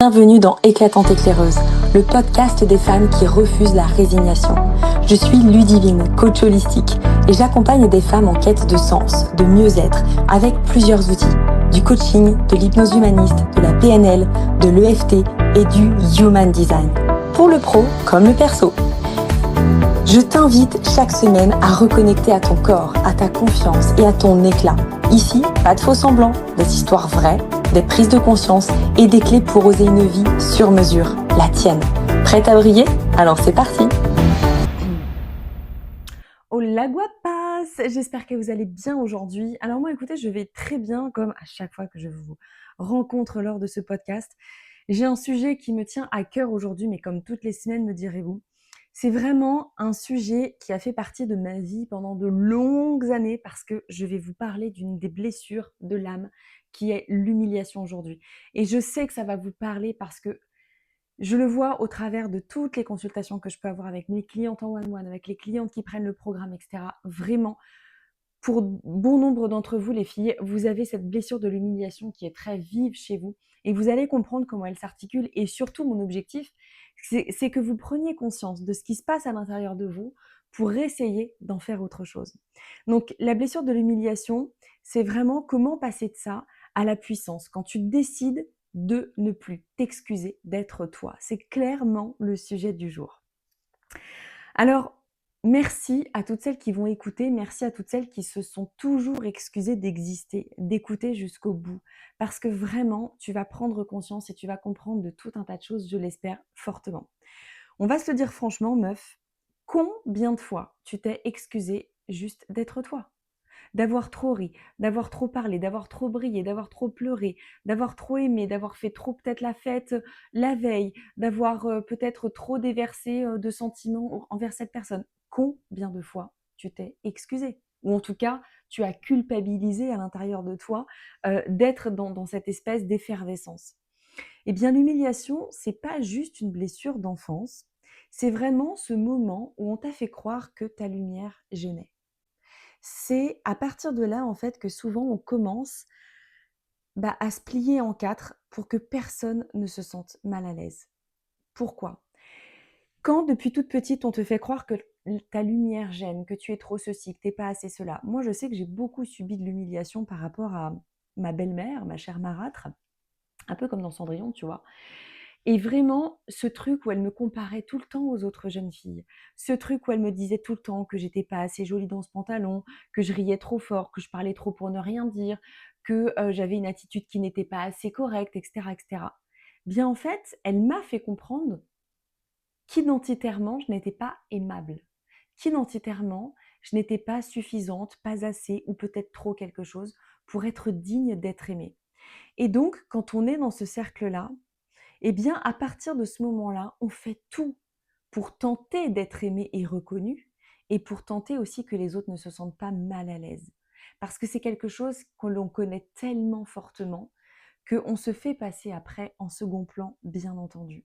Bienvenue dans Éclatante Éclaireuse, le podcast des femmes qui refusent la résignation. Je suis Ludivine, coach holistique, et j'accompagne des femmes en quête de sens, de mieux-être, avec plusieurs outils. Du coaching, de l'hypnose humaniste, de la PNL, de l'EFT et du Human Design. Pour le pro comme le perso. Je t'invite chaque semaine à reconnecter à ton corps, à ta confiance et à ton éclat. Ici, pas de faux semblants, des histoires vraies, des prises de conscience et des clés pour oser une vie sur mesure, la tienne. Prête à briller? Alors c'est parti! Hola guapas! J'espère que vous allez bien aujourd'hui. Alors moi, écoutez, je vais très bien, comme à chaque fois que je vous rencontre lors de ce podcast. J'ai un sujet qui me tient à cœur aujourd'hui, mais comme toutes les semaines, me direz-vous. C'est vraiment un sujet qui a fait partie de ma vie pendant de longues années parce que je vais vous parler d'une des blessures de l'âme qui est l'humiliation aujourd'hui. Et je sais que ça va vous parler parce que je le vois au travers de toutes les consultations que je peux avoir avec mes clientes en one-one, avec les clientes qui prennent le programme, etc. Vraiment, pour bon nombre d'entre vous, les filles, vous avez cette blessure de l'humiliation qui est très vive chez vous et vous allez comprendre comment elle s'articule. Et surtout, mon objectif, c'est que vous preniez conscience de ce qui se passe à l'intérieur de vous pour essayer d'en faire autre chose. Donc, la blessure de l'humiliation, c'est vraiment comment passer de ça à la puissance. Quand tu décides de ne plus t'excuser d'être toi. C'est clairement le sujet du jour. Alors, merci à toutes celles qui vont écouter, merci à toutes celles qui se sont toujours excusées d'exister, d'écouter jusqu'au bout. Parce que vraiment, tu vas prendre conscience et tu vas comprendre de tout un tas de choses, je l'espère fortement. On va se le dire franchement, meuf, combien de fois tu t'es excusée juste d'être toi ? D'avoir trop ri, d'avoir trop parlé, d'avoir trop brillé, d'avoir trop pleuré, d'avoir trop aimé, d'avoir fait trop peut-être la fête la veille, d'avoir peut-être trop déversé de sentiments envers cette personne. Combien de fois tu t'es excusé? Ou en tout cas, tu as culpabilisé à l'intérieur de toi d'être dans cette espèce d'effervescence. Eh bien, l'humiliation, c'est pas juste une blessure d'enfance, c'est vraiment ce moment où on t'a fait croire que ta lumière gênait. C'est à partir de là, en fait, que souvent on commence à se plier en quatre pour que personne ne se sente mal à l'aise. Pourquoi? Quand depuis toute petite, on te fait croire que ta lumière gêne, que tu es trop ceci, que tu n'es pas assez cela. Moi, je sais que j'ai beaucoup subi de l'humiliation par rapport à ma belle-mère, ma chère marâtre, un peu comme dans Cendrillon, tu vois. Et vraiment, ce truc où elle me comparait tout le temps aux autres jeunes filles, ce truc où elle me disait tout le temps que j'étais pas assez jolie dans ce pantalon, que je riais trop fort, que je parlais trop pour ne rien dire, que j'avais une attitude qui n'était pas assez correcte, etc., etc. Bien en fait, elle m'a fait comprendre qu'identitairement, je n'étais pas aimable, qu'identitairement, je n'étais pas suffisante, pas assez ou peut-être trop quelque chose pour être digne d'être aimée. Et donc, quand on est dans ce cercle-là, eh bien, à partir de ce moment-là, on fait tout pour tenter d'être aimé et reconnu et pour tenter aussi que les autres ne se sentent pas mal à l'aise. Parce que c'est quelque chose que l'on connaît tellement fortement qu'on se fait passer après en second plan, bien entendu.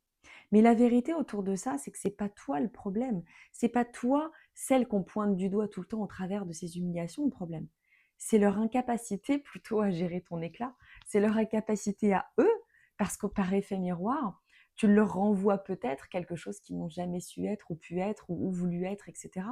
Mais la vérité autour de ça, c'est que c'est pas toi le problème. C'est pas toi celle qu'on pointe du doigt tout le temps au travers de ces humiliations le problème. C'est leur incapacité plutôt à gérer ton éclat. C'est leur incapacité à eux, parce que par effet miroir, tu leur renvoies peut-être quelque chose qu'ils n'ont jamais su être ou pu être ou voulu être, etc.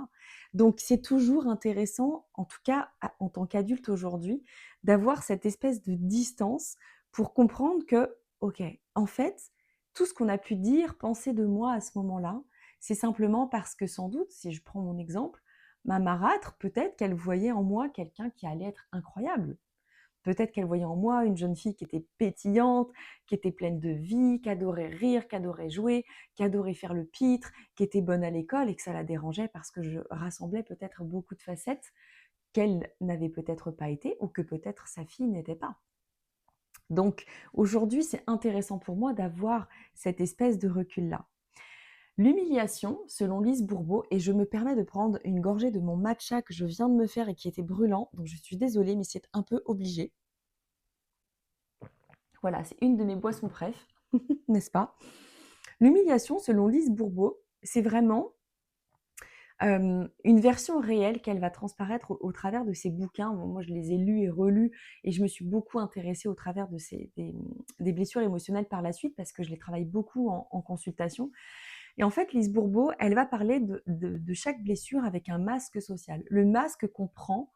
Donc c'est toujours intéressant, en tout cas en tant qu'adulte aujourd'hui, d'avoir cette espèce de distance pour comprendre que, ok, en fait, tout ce qu'on a pu dire, penser de moi à ce moment-là, c'est simplement parce que sans doute, si je prends mon exemple, ma marâtre, peut-être qu'elle voyait en moi quelqu'un qui allait être incroyable. Peut-être qu'elle voyait en moi une jeune fille qui était pétillante, qui était pleine de vie, qui adorait rire, qui adorait jouer, qui adorait faire le pitre, qui était bonne à l'école et que ça la dérangeait parce que je rassemblais peut-être beaucoup de facettes qu'elle n'avait peut-être pas été ou que peut-être sa fille n'était pas. Donc aujourd'hui, c'est intéressant pour moi d'avoir cette espèce de recul-là. L'humiliation, selon Lise Bourbeau, et je me permets de prendre une gorgée de mon matcha que je viens de me faire et qui était brûlant, donc je suis désolée, mais c'est un peu obligé. Voilà, c'est une de mes boissons préf, n'est-ce pas? L'humiliation, selon Lise Bourbeau, c'est vraiment une version réelle qu'elle va transparaître au travers de ses bouquins. Bon, moi, je les ai lus et relus et je me suis beaucoup intéressée au travers de des blessures émotionnelles par la suite parce que je les travaille beaucoup en consultation. Et en fait, Lise Bourbeau, elle va parler de chaque blessure avec un masque social. Le masque qu'on prend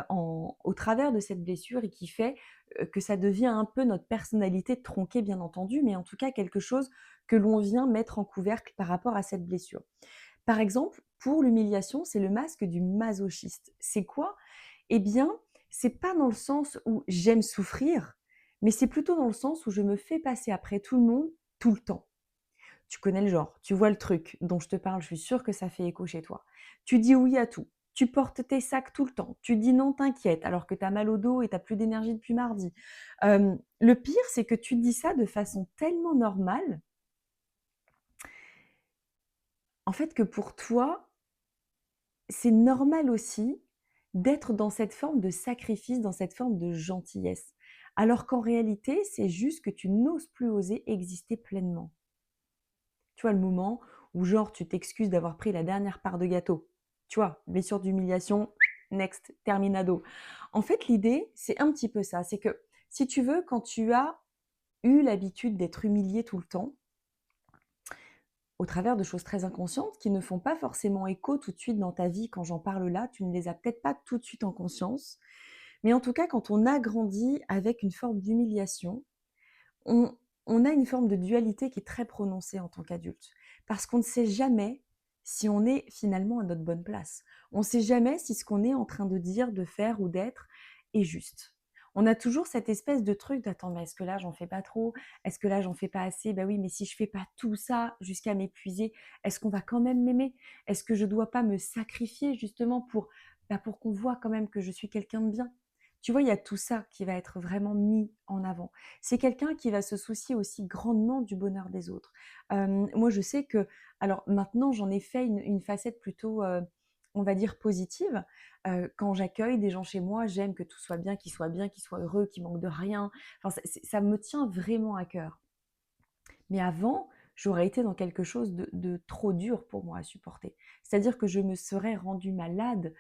au travers de cette blessure et qui fait que ça devient un peu notre personnalité tronquée, bien entendu, mais en tout cas quelque chose que l'on vient mettre en couvercle par rapport à cette blessure. Par exemple, pour l'humiliation, c'est le masque du masochiste. C'est quoi? Eh bien, c'est pas dans le sens où j'aime souffrir, mais c'est plutôt dans le sens où je me fais passer après tout le monde tout le temps. Tu connais le genre, tu vois le truc dont je te parle, je suis sûre que ça fait écho chez toi. Tu dis oui à tout, tu portes tes sacs tout le temps, tu dis non, t'inquiète, alors que tu as mal au dos et tu plus d'énergie depuis mardi. Le pire, c'est que tu dis ça de façon tellement normale, en fait, que pour toi, c'est normal aussi d'être dans cette forme de sacrifice, dans cette forme de gentillesse. Alors qu'en réalité, c'est juste que tu n'oses plus oser exister pleinement. Tu vois, le moment où genre tu t'excuses d'avoir pris la dernière part de gâteau. Tu vois, blessure d'humiliation, next, terminado. En fait, l'idée, c'est un petit peu ça. C'est que, si tu veux, quand tu as eu l'habitude d'être humilié tout le temps, au travers de choses très inconscientes qui ne font pas forcément écho tout de suite dans ta vie quand j'en parle là, tu ne les as peut-être pas tout de suite en conscience. Mais en tout cas, quand on a grandi avec une forme d'humiliation, on, on a une forme de dualité qui est très prononcée en tant qu'adulte. Parce qu'on ne sait jamais si on est finalement à notre bonne place. On ne sait jamais si ce qu'on est en train de dire, de faire ou d'être est juste. On a toujours cette espèce de truc d'attends, mais est-ce que là j'en fais pas trop? Est-ce que là j'en fais pas assez? Ben oui, mais si je fais pas tout ça jusqu'à m'épuiser, est-ce qu'on va quand même m'aimer? Est-ce que je dois pas me sacrifier justement pour qu'on voit quand même que je suis quelqu'un de bien? Tu vois, il y a tout ça qui va être vraiment mis en avant. C'est quelqu'un qui va se soucier aussi grandement du bonheur des autres. Moi, je sais que, alors maintenant, j'en ai fait une facette plutôt, on va dire positive. Quand j'accueille des gens chez moi, j'aime que tout soit bien, qu'ils soient heureux, qu'ils manquent de rien. Enfin, ça me tient vraiment à cœur. Mais avant, j'aurais été dans quelque chose de trop dur pour moi à supporter. C'est-à-dire que je me serais rendue malade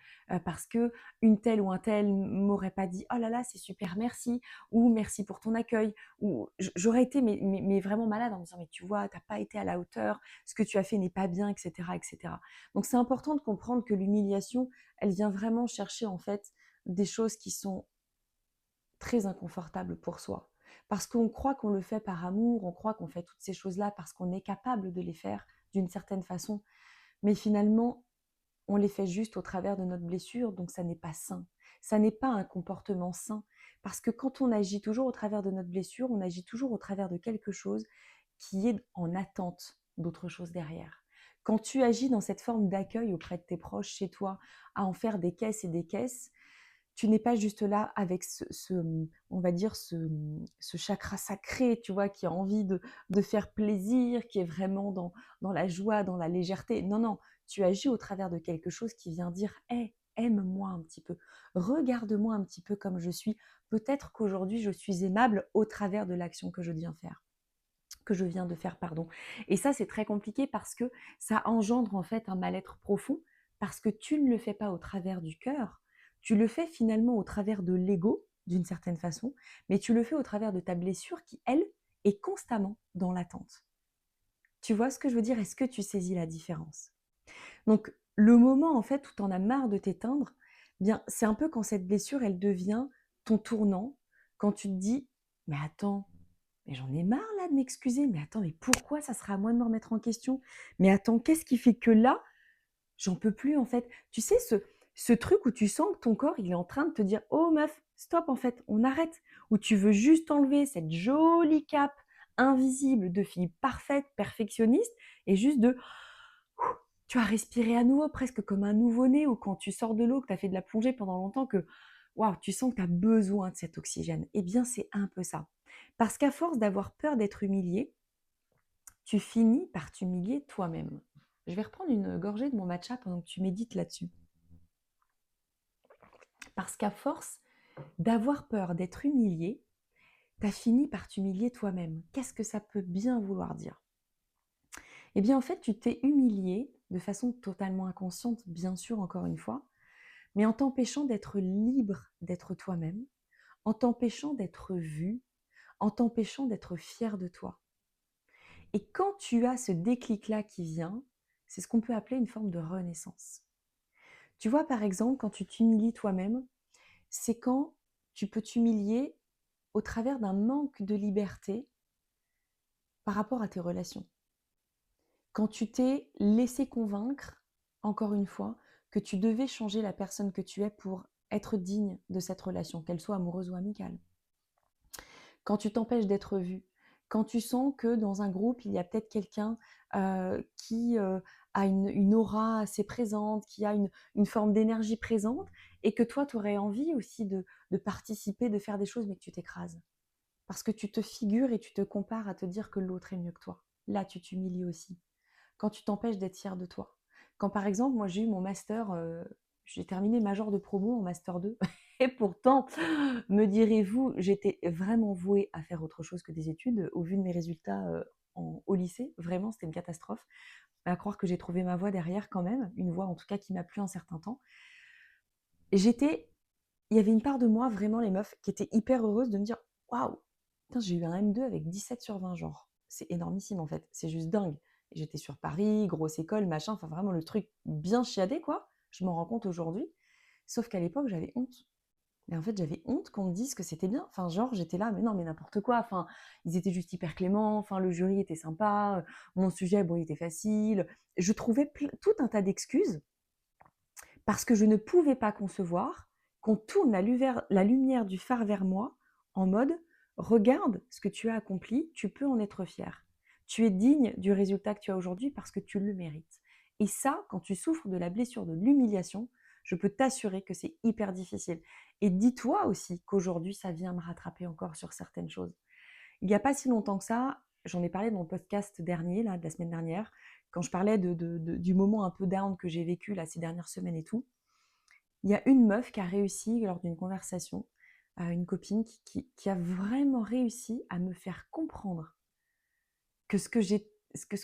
parce que une telle ou un tel m'aurait pas dit oh là là c'est super merci ou merci pour ton accueil ou j'aurais été mais vraiment malade en me disant mais tu vois t'as pas été à la hauteur, ce que tu as fait n'est pas bien, etc., etc. Donc c'est important de comprendre que l'humiliation elle vient vraiment chercher en fait des choses qui sont très inconfortable pour soi. Parce qu'on croit qu'on le fait par amour, on croit qu'on fait toutes ces choses-là parce qu'on est capable de les faire d'une certaine façon. Mais finalement, on les fait juste au travers de notre blessure, donc ça n'est pas sain. Ça n'est pas un comportement sain. Parce que quand on agit toujours au travers de notre blessure, on agit toujours au travers de quelque chose qui est en attente d'autre chose derrière. Quand tu agis dans cette forme d'accueil auprès de tes proches, chez toi, à en faire des caisses et des caisses, tu n'es pas juste là avec on va dire, ce chakra sacré, tu vois, qui a envie de faire plaisir, qui est vraiment dans la joie, dans la légèreté. Non, non, tu agis au travers de quelque chose qui vient dire hey, aime-moi un petit peu, regarde-moi un petit peu comme je suis. Peut-être qu'aujourd'hui, je suis aimable au travers de l'action que je viens faire. Que je viens de faire, pardon. Et ça, c'est très compliqué parce que ça engendre en fait un mal-être profond, parce que tu ne le fais pas au travers du cœur, tu le fais finalement au travers de l'ego, d'une certaine façon, mais tu le fais au travers de ta blessure qui, elle, est constamment dans l'attente. Tu vois ce que je veux dire? Est-ce que tu saisis la différence? Donc, le moment en fait où tu en as marre de t'éteindre, bien, c'est un peu quand cette blessure, elle devient ton tournant, quand tu te dis, mais attends, mais j'en ai marre là de m'excuser, mais attends, mais pourquoi ça sera à moi de me remettre en question? Mais attends, qu'est-ce qui fait que là, j'en peux plus en fait? Tu sais, ce truc où tu sens que ton corps, il est en train de te dire, oh meuf, stop en fait, on arrête. Où tu veux juste enlever cette jolie cape invisible de fille parfaite, perfectionniste, et juste de tu as respiré à nouveau, presque comme un nouveau-né, ou quand tu sors de l'eau, que tu as fait de la plongée pendant longtemps, que waouh, tu sens que tu as besoin de cet oxygène. Eh bien, c'est un peu ça. Parce qu'à force d'avoir peur d'être humilié, tu finis par t'humilier toi-même. Je vais reprendre une gorgée de mon matcha pendant que tu médites là-dessus. Parce qu'à force d'avoir peur d'être humilié, tu as fini par t'humilier toi-même. Qu'est-ce que ça peut bien vouloir dire? Eh bien, en fait, tu t'es humilié de façon totalement inconsciente, bien sûr, encore une fois, mais en t'empêchant d'être libre d'être toi-même, en t'empêchant d'être vu, en t'empêchant d'être fier de toi. Et quand tu as ce déclic-là qui vient, c'est ce qu'on peut appeler une forme de renaissance. Tu vois, par exemple, quand tu t'humilies toi-même, c'est quand tu peux t'humilier au travers d'un manque de liberté par rapport à tes relations. Quand tu t'es laissé convaincre, encore une fois, que tu devais changer la personne que tu es pour être digne de cette relation, qu'elle soit amoureuse ou amicale. Quand tu t'empêches d'être vu, quand tu sens que dans un groupe, il y a peut-être quelqu'un qui a une aura assez présente, qui a une forme d'énergie présente, et que toi, tu aurais envie aussi de participer, de faire des choses, mais que tu t'écrases. Parce que tu te figures et tu te compares à te dire que l'autre est mieux que toi. Là, tu t'humilies aussi. Quand tu t'empêches d'être fier de toi. Quand par exemple, moi j'ai eu mon master, j'ai terminé major de promo en master 2, et pourtant, me direz-vous, j'étais vraiment vouée à faire autre chose que des études, au vu de mes résultats au lycée. Vraiment, c'était une catastrophe. À croire que j'ai trouvé ma voie derrière quand même, une voie en tout cas qui m'a plu un certain temps. J'étais, il y avait une part de moi, vraiment les meufs, qui était hyper heureuse de me dire waouh, j'ai eu un M2 avec 17 sur 20, genre. C'est énormissime en fait, c'est juste dingue. Et j'étais sur Paris, grosse école, machin, enfin vraiment le truc bien chiadé quoi. Je m'en rends compte aujourd'hui. Sauf qu'à l'époque, j'avais honte. Mais en fait, j'avais honte qu'on me dise que c'était bien. Enfin, genre, j'étais là, mais non, mais n'importe quoi. Enfin, ils étaient juste hyper cléments. Enfin, le jury était sympa. Mon sujet, bon, il était facile. Je trouvais tout un tas d'excuses parce que je ne pouvais pas concevoir qu'on tourne la lumière du phare vers moi en mode regarde ce que tu as accompli, tu peux en être fier. Tu es digne du résultat que tu as aujourd'hui parce que tu le mérites. Et ça, quand tu souffres de la blessure de l'humiliation, je peux t'assurer que c'est hyper difficile. Et dis-toi aussi qu'aujourd'hui, ça vient me rattraper encore sur certaines choses. Il n'y a pas si longtemps que ça, j'en ai parlé dans le podcast dernier, là, de la semaine dernière, quand je parlais du moment un peu down que j'ai vécu là, ces dernières semaines et tout. Il y a une meuf qui a réussi, lors d'une conversation, une copine qui a vraiment réussi à me faire comprendre que ce que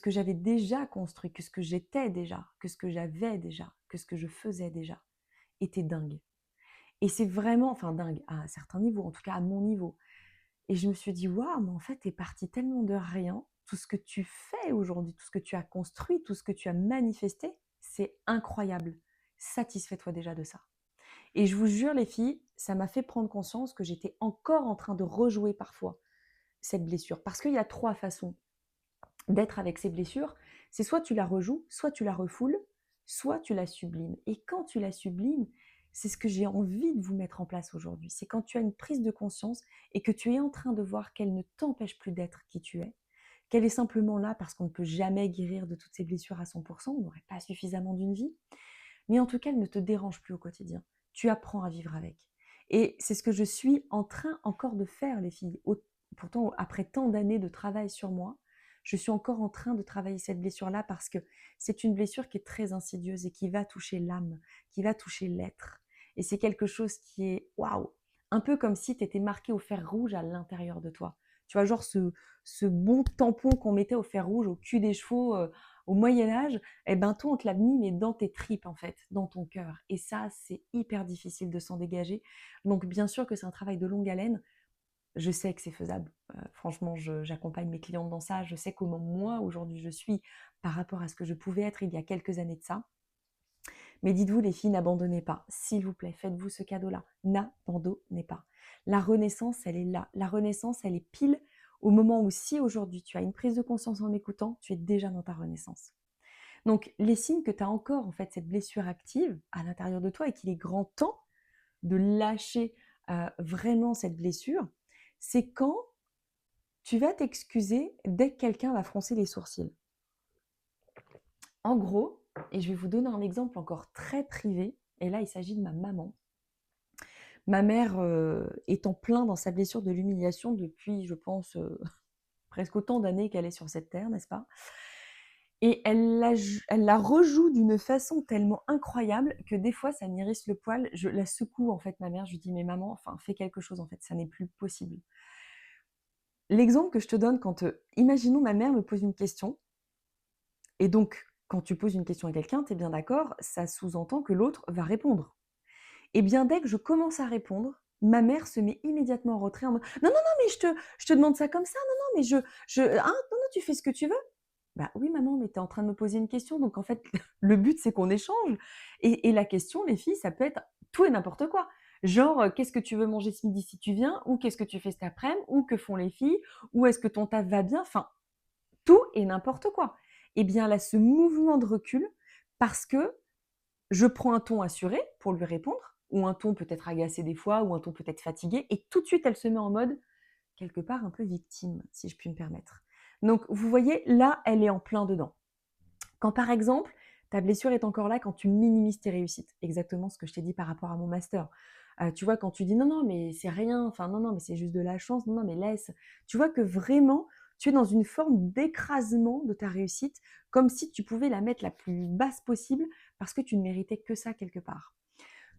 j'avais déjà construit, que ce que j'étais déjà, que ce que j'avais déjà, que ce que je faisais déjà, était dingue. Et c'est vraiment, enfin dingue, à un certain niveau, en tout cas à mon niveau. Et je me suis dit, waouh, mais en fait, t'es parti tellement de rien. Tout ce que tu fais aujourd'hui, tout ce que tu as construit, tout ce que tu as manifesté, c'est incroyable. Satisfais-toi déjà de ça. Et je vous jure, les filles, ça m'a fait prendre conscience que j'étais encore en train de rejouer parfois cette blessure. Parce qu'il y a trois façons d'être avec ces blessures. C'est soit tu la rejoues, soit tu la refoules, soit tu la sublimes. Et quand tu la sublimes, c'est ce que j'ai envie de vous mettre en place aujourd'hui. C'est quand tu as une prise de conscience et que tu es en train de voir qu'elle ne t'empêche plus d'être qui tu es, qu'elle est simplement là parce qu'on ne peut jamais guérir de toutes ces blessures à 100%, on n'aurait pas suffisamment d'une vie, mais en tout cas, elle ne te dérange plus au quotidien. Tu apprends à vivre avec. Et c'est ce que je suis en train encore de faire, les filles. Pourtant, après tant d'années de travail sur moi, je suis encore en train de travailler cette blessure-là parce que c'est une blessure qui est très insidieuse et qui va toucher l'âme, qui va toucher l'être. Et c'est quelque chose qui est, waouh, un peu comme si tu étais marqué au fer rouge à l'intérieur de toi. Tu vois, genre ce bon tampon qu'on mettait au fer rouge, au cul des chevaux, au Moyen-Âge, eh ben toi, on te l'a mis, mais dans tes tripes, en fait, dans ton cœur. Et ça, c'est hyper difficile de s'en dégager. Donc, bien sûr que c'est un travail de longue haleine. Je sais que c'est faisable. Franchement, j'accompagne mes clientes dans ça. Je sais comment moi, aujourd'hui, je suis par rapport à ce que je pouvais être il y a quelques années de ça. Mais dites-vous, les filles, n'abandonnez pas. S'il vous plaît, faites-vous ce cadeau-là. N'abandonnez pas. La renaissance, elle est là. La renaissance, elle est pile au moment où, si aujourd'hui tu as une prise de conscience en m'écoutant, tu es déjà dans ta renaissance. Donc, les signes que tu as encore en fait cette blessure active à l'intérieur de toi et qu'il est grand temps de lâcher vraiment cette blessure, c'est quand tu vas t'excuser dès que quelqu'un va froncer les sourcils. En gros, et je vais vous donner un exemple encore très privé, et là il s'agit de ma maman. Ma mère est en plein dans sa blessure de l'humiliation depuis, je pense, presque autant d'années qu'elle est sur cette terre, n'est-ce pas? Et elle la rejoue d'une façon tellement incroyable que des fois, ça m'irrisse le poil. Je la secoue, en fait, ma mère. Je lui dis, mais maman, enfin, fais quelque chose, en fait, ça n'est plus possible. L'exemple que je te donne quand, imaginons ma mère me pose une question Et donc, quand tu poses une question à quelqu'un, tu es bien d'accord, ça sous-entend que l'autre va répondre. Et bien, dès que je commence à répondre, ma mère se met immédiatement en retrait en mode: «Non, non, non, mais je te demande ça comme ça, non, non, mais non, non, tu fais ce que tu veux». Bah oui, maman, mais tu es en train de me poser une question, donc en fait, le but, c'est qu'on échange. Et la question, les filles, ça peut être tout et n'importe quoi. Genre, qu'est-ce que tu veux manger ce midi si tu viens? Ou qu'est-ce que tu fais cet après-midi? Ou que font les filles? Ou est-ce que ton taf va bien? Enfin, tout et n'importe quoi. Et bien là, ce mouvement de recul, parce que je prends un ton assuré pour lui répondre, ou un ton peut-être agacé des fois, ou un ton peut-être fatigué, et tout de suite, elle se met en mode, quelque part, un peu victime, si je puis me permettre. Donc, vous voyez, là, elle est en plein dedans. Quand, par exemple, ta blessure est encore là quand tu minimises tes réussites, exactement ce que je t'ai dit par rapport à mon master. Tu vois, quand tu dis non, non, mais c'est rien, enfin, non, non, mais c'est juste de la chance, non, non, mais laisse. Tu vois que vraiment, tu es dans une forme d'écrasement de ta réussite, comme si tu pouvais la mettre la plus basse possible parce que tu ne méritais que ça quelque part.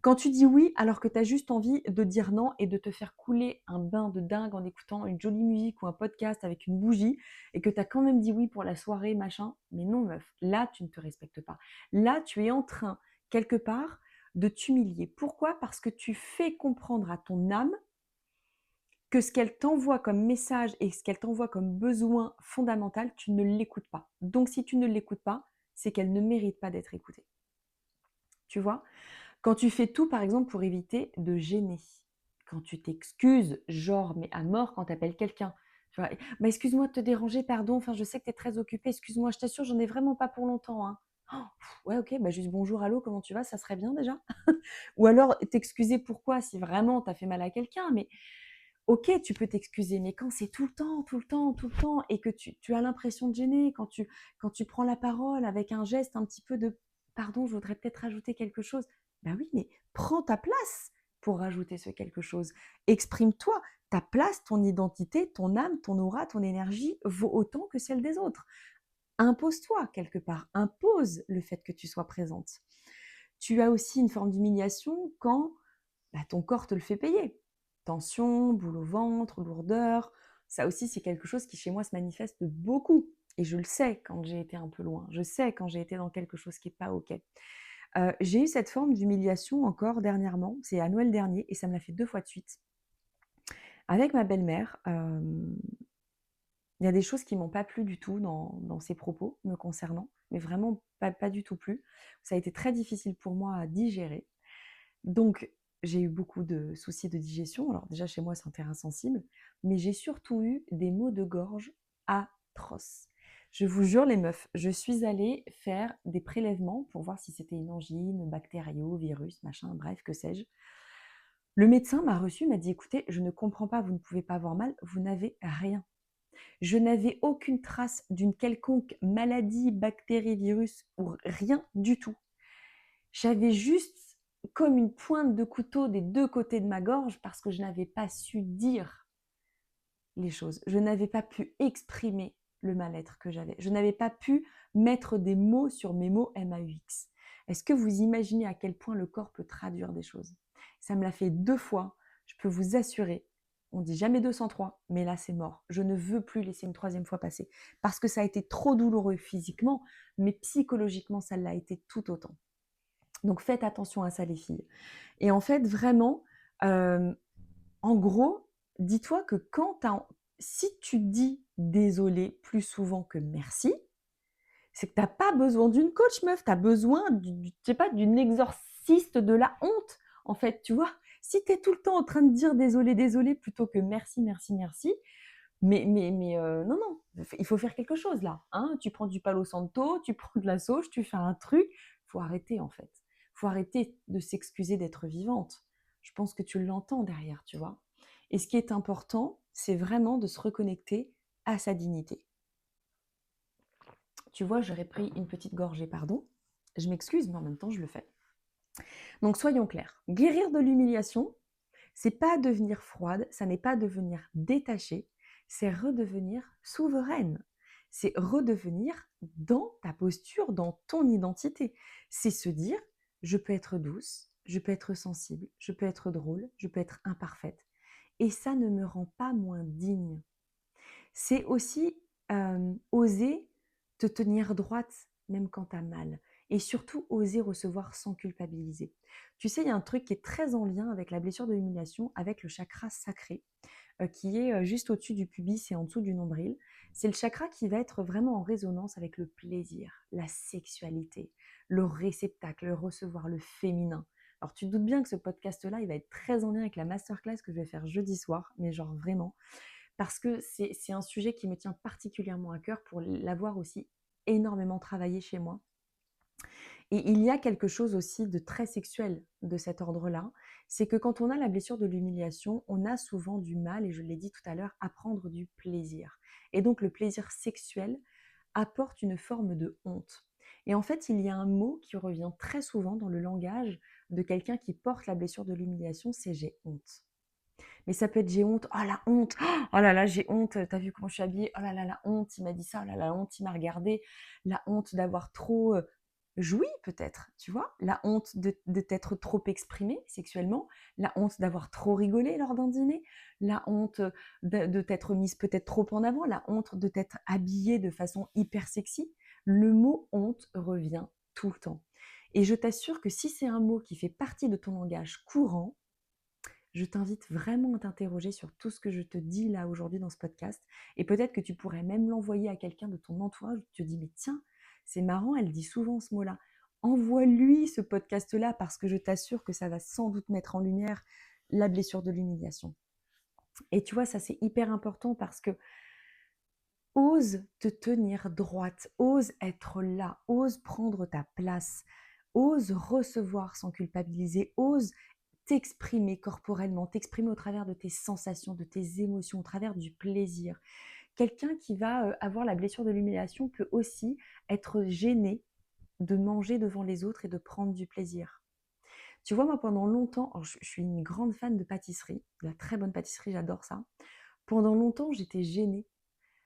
Quand tu dis oui alors que tu as juste envie de dire non et de te faire couler un bain de dingue en écoutant une jolie musique ou un podcast avec une bougie et que tu as quand même dit oui pour la soirée, machin, mais non meuf, là tu ne te respectes pas. Là tu es en train, quelque part, de t'humilier. Pourquoi? Parce que tu fais comprendre à ton âme que ce qu'elle t'envoie comme message et ce qu'elle t'envoie comme besoin fondamental, tu ne l'écoutes pas. Donc si tu ne l'écoutes pas, c'est qu'elle ne mérite pas d'être écoutée. Tu vois? Quand tu fais tout, par exemple, pour éviter de gêner. Quand tu t'excuses, genre, mais à mort quand tu appelles quelqu'un. Tu vois, bah, excuse-moi de te déranger, pardon, enfin, je sais que tu es très occupée, excuse-moi, je t'assure, j'en ai vraiment pas pour longtemps, hein. Oh, ouais, ok, bah juste bonjour, allô, comment tu vas, ça serait bien déjà. Ou alors t'excuser pourquoi, si vraiment t'as fait mal à quelqu'un, mais ok, tu peux t'excuser, mais quand c'est tout le temps, tout le temps, tout le temps, et que tu as l'impression de gêner, quand tu prends la parole avec un geste un petit peu de pardon, je voudrais peut-être rajouter quelque chose. Ben oui, mais prends ta place pour rajouter ce quelque chose. Exprime-toi. Ta place, ton identité, ton âme, ton aura, ton énergie vaut autant que celle des autres. Impose-toi quelque part. Impose le fait que tu sois présente. Tu as aussi une forme d'humiliation quand ton corps te le fait payer. Tension, boule au ventre, lourdeur, ça aussi c'est quelque chose qui chez moi se manifeste beaucoup. Et je le sais quand j'ai été un peu loin, je sais quand j'ai été dans quelque chose qui n'est pas OK. J'ai eu cette forme d'humiliation encore dernièrement, c'est à Noël dernier, et ça me l'a fait 2 fois de suite. Avec ma belle-mère, il y a des choses qui m'ont pas plu du tout dans ses propos me concernant, mais vraiment pas du tout plu. Ça a été très difficile pour moi à digérer. Donc, j'ai eu beaucoup de soucis de digestion. Alors déjà, chez moi, c'est un terrain sensible, mais j'ai surtout eu des maux de gorge atroces. Je vous jure, les meufs, je suis allée faire des prélèvements pour voir si c'était une angine, bactério, virus, machin, bref, que sais-je. Le médecin m'a reçu, m'a dit, écoutez, je ne comprends pas, vous ne pouvez pas avoir mal, vous n'avez rien. Je n'avais aucune trace d'une quelconque maladie, bactérie, virus ou rien du tout. J'avais juste comme une pointe de couteau des 2 côtés de ma gorge parce que je n'avais pas su dire les choses. Je n'avais pas pu exprimer le mal-être que j'avais. Je n'avais pas pu mettre des mots sur mes mots MAUX. Est-ce que vous imaginez à quel point le corps peut traduire des choses? Ça me l'a fait 2 fois, je peux vous assurer. On dit jamais 203, mais là c'est mort. Je ne veux plus laisser une 3e fois passer parce que ça a été trop douloureux physiquement, mais psychologiquement ça l'a été tout autant. Donc faites attention à ça les filles. Et en fait vraiment, en gros, dis-toi que si tu dis désolé plus souvent que merci, c'est que tu as pas besoin d'une coach meuf, tu as besoin je sais pas, d'une exorciste de la honte en fait, tu vois? Si tu es tout le temps en train de dire désolé, désolé plutôt que merci, merci, merci, non, non, il faut faire quelque chose là, hein. Tu prends du Palo Santo, tu prends de la sauge, tu fais un truc. Faut arrêter en fait. Faut arrêter de s'excuser d'être vivante. Je pense que tu l'entends derrière, tu vois. Et ce qui est important, c'est vraiment de se reconnecter à sa dignité. Tu vois, j'aurais pris une petite gorgée, pardon. Je m'excuse, mais en même temps, je le fais. Donc soyons clairs. Guérir de l'humiliation, c'est pas devenir froide, ça n'est pas devenir détachée, c'est redevenir souveraine. C'est redevenir dans ta posture, dans ton identité. C'est se dire, je peux être douce, je peux être sensible, je peux être drôle, je peux être imparfaite. Et ça ne me rend pas moins digne. C'est aussi oser te tenir droite même quand tu as mal. Et surtout, oser recevoir sans culpabiliser. Tu sais, il y a un truc qui est très en lien avec la blessure de l'humiliation, avec le chakra sacré, qui est juste au-dessus du pubis et en dessous du nombril. C'est le chakra qui va être vraiment en résonance avec le plaisir, la sexualité, le réceptacle, le recevoir, le féminin. Alors tu te doutes bien que ce podcast-là, il va être très en lien avec la masterclass que je vais faire jeudi soir, mais genre vraiment, parce que c'est un sujet qui me tient particulièrement à cœur pour l'avoir aussi énormément travaillé chez moi. Et il y a quelque chose aussi de très sexuel de cet ordre-là, c'est que quand on a la blessure de l'humiliation, on a souvent du mal, et je l'ai dit tout à l'heure, à prendre du plaisir. Et donc le plaisir sexuel apporte une forme de honte. Et en fait, il y a un mot qui revient très souvent dans le langage de quelqu'un qui porte la blessure de l'humiliation, c'est j'ai honte. Mais ça peut être j'ai honte, oh la honte, oh là là j'ai honte, t'as vu comment je suis habillée, oh là là la honte, il m'a dit ça, oh là là la honte, il m'a regardé, la honte d'avoir trop joui peut-être, tu vois, la honte de t'être trop exprimée sexuellement, la honte d'avoir trop rigolé lors d'un dîner, la honte de t'être mise peut-être trop en avant, la honte de t'être habillée de façon hyper sexy. Le mot honte revient tout le temps. Et je t'assure que si c'est un mot qui fait partie de ton langage courant, je t'invite vraiment à t'interroger sur tout ce que je te dis là aujourd'hui dans ce podcast. Et peut-être que tu pourrais même l'envoyer à quelqu'un de ton entourage où tu te dis, mais tiens, c'est marrant, elle dit souvent ce mot-là. Envoie-lui ce podcast-là parce que je t'assure que ça va sans doute mettre en lumière la blessure de l'humiliation. Et tu vois, ça c'est hyper important parce que ose te tenir droite, ose être là, ose prendre ta place, ose recevoir sans culpabiliser, ose t'exprimer corporellement, t'exprimer au travers de tes sensations, de tes émotions, au travers du plaisir. Quelqu'un qui va avoir la blessure de l'humiliation peut aussi être gêné de manger devant les autres et de prendre du plaisir. Tu vois, moi, pendant longtemps, je suis une grande fan de pâtisserie, de la très bonne pâtisserie, j'adore ça. Pendant longtemps, j'étais gênée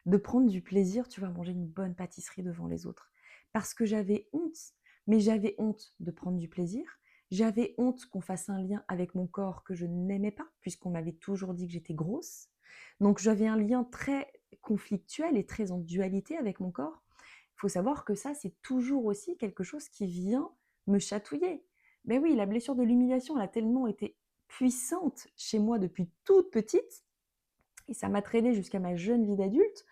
de prendre du plaisir, tu vois, à manger une bonne pâtisserie devant les autres. Parce que j'avais honte, mais j'avais honte de prendre du plaisir. J'avais honte qu'on fasse un lien avec mon corps que je n'aimais pas, puisqu'on m'avait toujours dit que j'étais grosse. Donc j'avais un lien très conflictuel et très en dualité avec mon corps. Il faut savoir que ça, c'est toujours aussi quelque chose qui vient me chatouiller. Mais oui, la blessure de l'humiliation, elle a tellement été puissante chez moi depuis toute petite, et ça m'a traînée jusqu'à ma jeune vie d'adulte,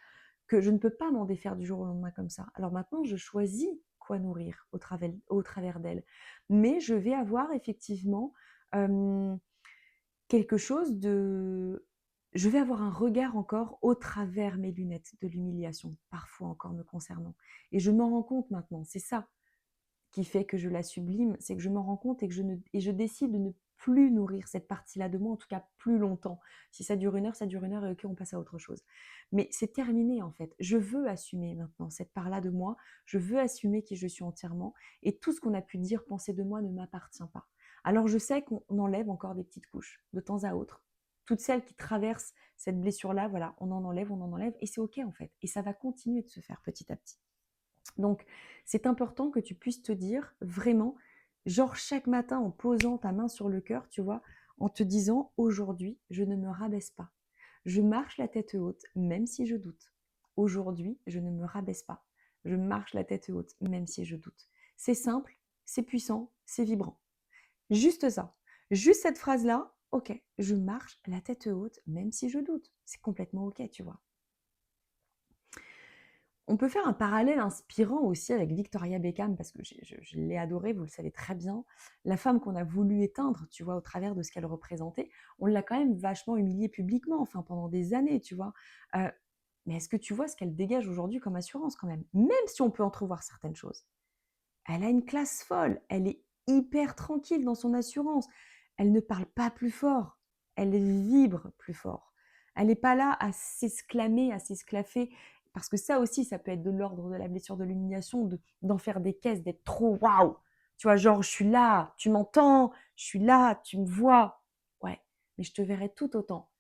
que je ne peux pas m'en défaire du jour au lendemain comme ça. Alors maintenant, je choisis quoi nourrir au travers d'elle. Mais je vais avoir effectivement quelque chose de... Je vais avoir un regard encore au travers mes lunettes de l'humiliation, parfois encore me concernant. Et je m'en rends compte maintenant, c'est ça qui fait que je la sublime, c'est que je m'en rends compte et je décide de ne plus nourrir cette partie-là de moi, en tout cas plus longtemps. Si ça dure une heure, ça dure une heure et ok, on passe à autre chose. Mais c'est terminé en fait. Je veux assumer maintenant cette part-là de moi, je veux assumer qui je suis entièrement et tout ce qu'on a pu dire, penser de moi ne m'appartient pas. Alors je sais qu'on enlève encore des petites couches de temps à autre. Toutes celles qui traversent cette blessure-là, voilà, on en enlève et c'est ok en fait. Et ça va continuer de se faire petit à petit. Donc, c'est important que tu puisses te dire vraiment, genre chaque matin en posant ta main sur le cœur, tu vois, en te disant aujourd'hui, je ne me rabaisse pas. Je marche la tête haute, même si je doute. Aujourd'hui, je ne me rabaisse pas. Je marche la tête haute, même si je doute. C'est simple, c'est puissant, c'est vibrant. Juste ça. Juste cette phrase-là, ok, je marche la tête haute, même si je doute. C'est complètement ok, tu vois. On peut faire un parallèle inspirant aussi avec Victoria Beckham, parce que je l'ai adorée, vous le savez très bien. La femme qu'on a voulu éteindre, tu vois, au travers de ce qu'elle représentait, on l'a quand même vachement humiliée publiquement, enfin pendant des années, tu vois. Euh, mais est-ce que tu vois ce qu'elle dégage aujourd'hui comme assurance quand même? Même si on peut entrevoir certaines choses. Elle a une classe folle, elle est hyper tranquille dans son assurance. Elle ne parle pas plus fort, elle vibre plus fort. Elle n'est pas là à s'exclamer, à s'esclaffer, parce que ça aussi, ça peut être de l'ordre de la blessure de l'humiliation, d'en faire des caisses, d'être trop waouh. Tu vois, genre, je suis là, tu m'entends, je suis là, tu me vois. Ouais, mais je te verrai tout autant.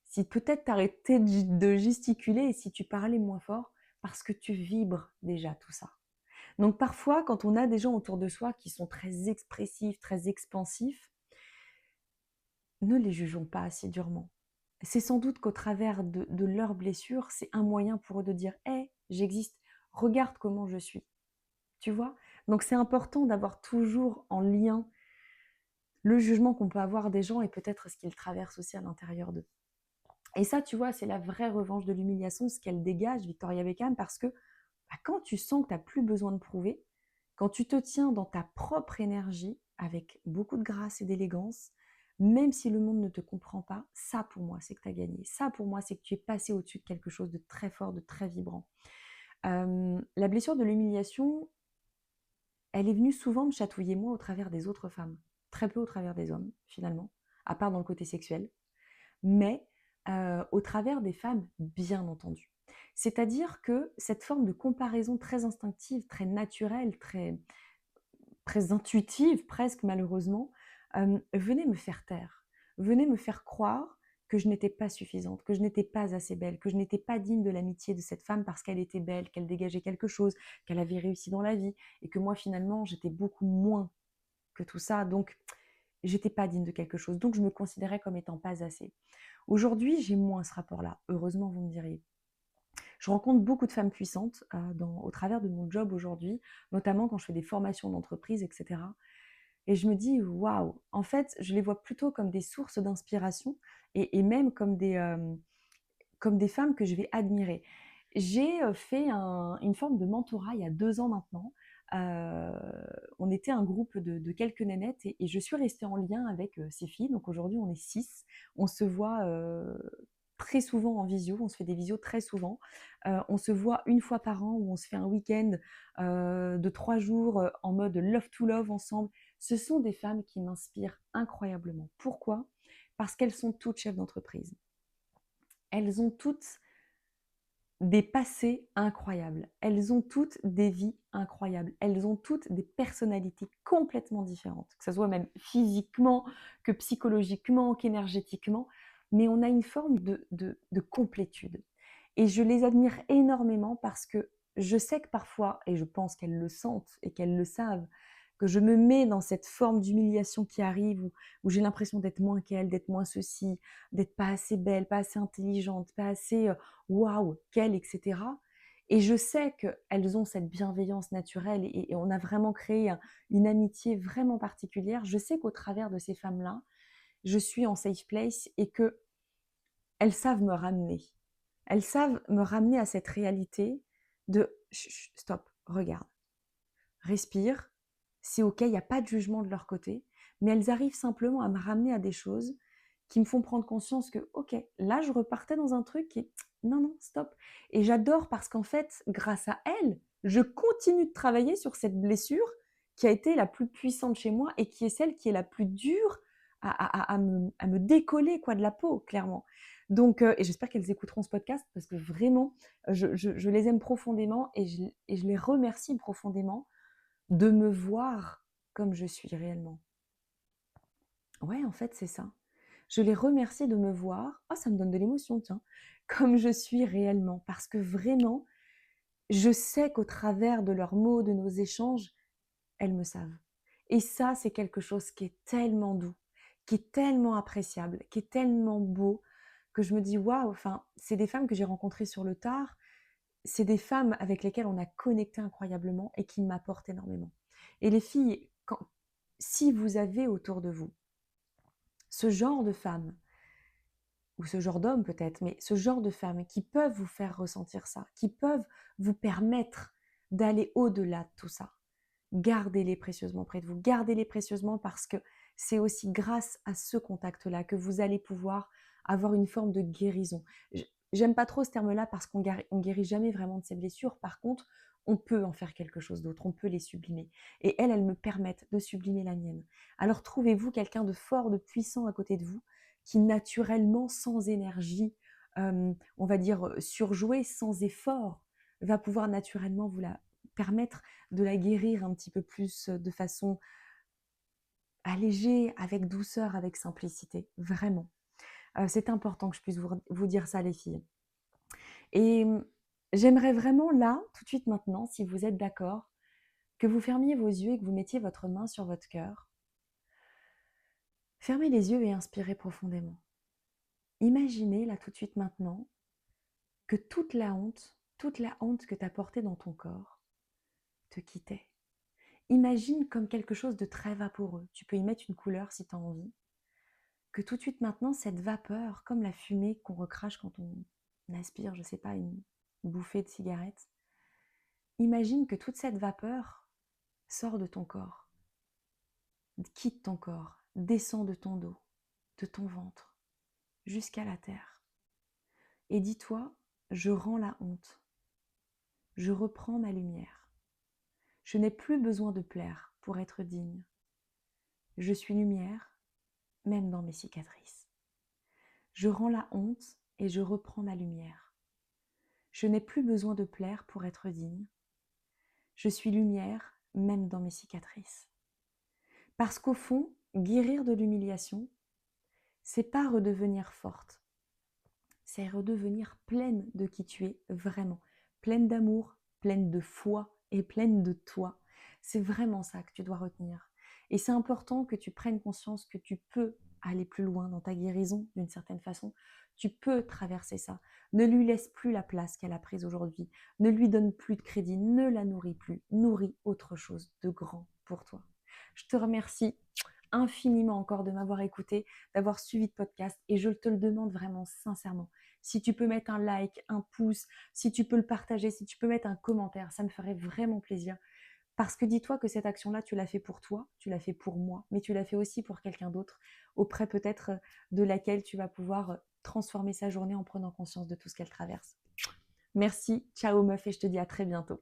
Si peut-être t'arrêtais de gesticuler et si tu parlais moins fort, parce que tu vibres déjà tout ça. Donc parfois, quand on a des gens autour de soi qui sont très expressifs, très expansifs, ne les jugeons pas assez durement. C'est sans doute qu'au travers de leurs blessures, c'est un moyen pour eux de dire « Hé, j'existe, regarde comment je suis ». tu vois? Donc c'est important d'avoir toujours en lien le jugement qu'on peut avoir des gens et peut-être ce qu'ils traversent aussi à l'intérieur d'eux. Et ça, tu vois, c'est la vraie revanche de l'humiliation, ce qu'elle dégage, Victoria Beckham, parce que quand tu sens que tu n'as plus besoin de prouver, quand tu te tiens dans ta propre énergie, avec beaucoup de grâce et d'élégance, même si le monde ne te comprend pas, ça pour moi, c'est que tu as gagné. Ça pour moi, c'est que tu es passé au-dessus de quelque chose de très fort, de très vibrant. La blessure de l'humiliation, elle est venue souvent me chatouiller moi au travers des autres femmes. Très peu au travers des hommes, finalement, à part dans le côté sexuel. Mais au travers des femmes, bien entendu. C'est-à-dire que cette forme de comparaison très instinctive, très naturelle, très intuitive presque malheureusement, venait me faire taire, venait me faire croire que je n'étais pas suffisante, que je n'étais pas assez belle, que je n'étais pas digne de l'amitié de cette femme parce qu'elle était belle, qu'elle dégageait quelque chose, qu'elle avait réussi dans la vie, et que moi finalement j'étais beaucoup moins que tout ça, donc j'étais pas digne de quelque chose, donc je me considérais comme étant pas assez. Aujourd'hui, j'ai moins ce rapport-là, heureusement, vous me diriez. Je rencontre beaucoup de femmes puissantes au travers de mon job aujourd'hui, notamment quand je fais des formations d'entreprise, etc. Et je me dis, waouh, en fait, je les vois plutôt comme des sources d'inspiration et même comme des femmes que je vais admirer. J'ai fait une forme de mentorat il y a 2 ans maintenant. Euh, on était un groupe de quelques nénettes et je suis restée en lien avec ces filles. Donc aujourd'hui, on est 6. On se voit très souvent en visio, on se fait des visios très souvent. On se voit une fois par an où on se fait un week-end de 3 jours en mode love to love ensemble. Ce sont des femmes qui m'inspirent incroyablement. Pourquoi? Parce qu'elles sont toutes chefs d'entreprise. Elles ont toutes des passés incroyables. Elles ont toutes des vies incroyables. Elles ont toutes des personnalités complètement différentes, que ce soit même physiquement, que psychologiquement, qu'énergétiquement. Mais on a une forme de complétude. Et je les admire énormément parce que je sais que parfois, et je pense qu'elles le sentent et qu'elles le savent, que je me mets dans cette forme d'humiliation qui arrive où j'ai l'impression d'être moins qu'elles, d'être moins ceci, d'être pas assez belle, pas assez intelligente, pas assez waouh, qu'elles, etc. Et je sais qu'elles ont cette bienveillance naturelle et on a vraiment créé une amitié vraiment particulière. Je sais qu'au travers de ces femmes-là, je suis en safe place et que elles savent me ramener. Elles savent me ramener à cette réalité de stop, regarde, respire, c'est ok, il n'y a pas de jugement de leur côté, mais elles arrivent simplement à me ramener à des choses qui me font prendre conscience que ok, là je repartais dans un truc qui non, non, stop. Et j'adore parce qu'en fait, grâce à elles, je continue de travailler sur cette blessure qui a été la plus puissante chez moi et qui est celle qui est la plus dure à me décoller quoi, de la peau, clairement. Donc, et j'espère qu'elles écouteront ce podcast parce que vraiment, je les aime profondément et je les remercie profondément de me voir comme je suis réellement. Ouais, en fait, c'est ça. Je les remercie de me voir. Oh, ça me donne de l'émotion, tiens. Comme je suis réellement. Parce que vraiment, je sais qu'au travers de leurs mots, de nos échanges, elles me savent. Et ça, c'est quelque chose qui est tellement doux, qui est tellement appréciable, qui est tellement beau, que je me dis, waouh, enfin, c'est des femmes que j'ai rencontrées sur le tard, c'est des femmes avec lesquelles on a connecté incroyablement et qui m'apportent énormément. Et les filles, si vous avez autour de vous ce genre de femmes, ou ce genre d'hommes peut-être, mais ce genre de femmes qui peuvent vous faire ressentir ça, qui peuvent vous permettre d'aller au-delà de tout ça, gardez-les précieusement près de vous, gardez-les précieusement parce que c'est aussi grâce à ce contact-là que vous allez pouvoir avoir une forme de guérison. J'aime pas trop ce terme-là parce qu'on guérit jamais vraiment de ses blessures. Par contre, on peut en faire quelque chose d'autre, on peut les sublimer. Et elles me permettent de sublimer la mienne. Alors trouvez-vous quelqu'un de fort, de puissant à côté de vous, qui naturellement, sans énergie, on va dire surjouée, sans effort, va pouvoir naturellement vous la permettre de la guérir un petit peu plus de façon allégée, avec douceur, avec simplicité. Vraiment. C'est important que je puisse vous dire ça, les filles. Et j'aimerais vraiment là, tout de suite maintenant, si vous êtes d'accord, que vous fermiez vos yeux et que vous mettiez votre main sur votre cœur. Fermez les yeux et inspirez profondément. Imaginez là tout de suite maintenant que toute la honte que tu as portée dans ton corps, te quittait. Imagine comme quelque chose de très vaporeux. Tu peux y mettre une couleur si tu as envie. Que tout de suite maintenant, cette vapeur, comme la fumée qu'on recrache quand on aspire, je ne sais pas, une bouffée de cigarette, imagine que toute cette vapeur sort de ton corps, quitte ton corps, descend de ton dos, de ton ventre, jusqu'à la terre. Et dis-toi, je rends la honte. Je reprends ma lumière. Je n'ai plus besoin de plaire pour être digne. Je suis lumière, même dans mes cicatrices. Je rends la honte et je reprends ma lumière. Je n'ai plus besoin de plaire pour être digne. Je suis lumière, même dans mes cicatrices. Parce qu'au fond, guérir de l'humiliation, c'est pas redevenir forte. C'est redevenir pleine de qui tu es vraiment. Pleine d'amour, pleine de foi et pleine de toi. C'est vraiment ça que tu dois retenir. Et c'est important que tu prennes conscience que tu peux aller plus loin dans ta guérison d'une certaine façon. Tu peux traverser ça. Ne lui laisse plus la place qu'elle a prise aujourd'hui. Ne lui donne plus de crédit. Ne la nourris plus. Nourris autre chose de grand pour toi. Je te remercie infiniment encore de m'avoir écouté, d'avoir suivi le podcast et je te le demande vraiment sincèrement. Si tu peux mettre un like, un pouce, si tu peux le partager, si tu peux mettre un commentaire, ça me ferait vraiment plaisir. Parce que dis-toi que cette action-là, tu l'as fait pour toi, tu l'as fait pour moi, mais tu l'as fait aussi pour quelqu'un d'autre, auprès peut-être de laquelle tu vas pouvoir transformer sa journée en prenant conscience de tout ce qu'elle traverse. Merci, ciao meuf et je te dis à très bientôt.